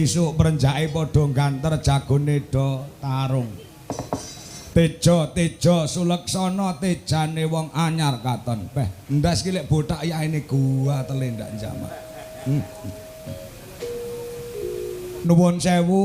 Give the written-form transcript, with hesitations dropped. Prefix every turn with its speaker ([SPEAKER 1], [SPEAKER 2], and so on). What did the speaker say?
[SPEAKER 1] isuk prenjake padha ganter jagone do tarung. Tejo Suleksana tejane wong anyar katon. Beh, ndas ki lek botak yaene gua tele ndak jamak. Nuwun sewu.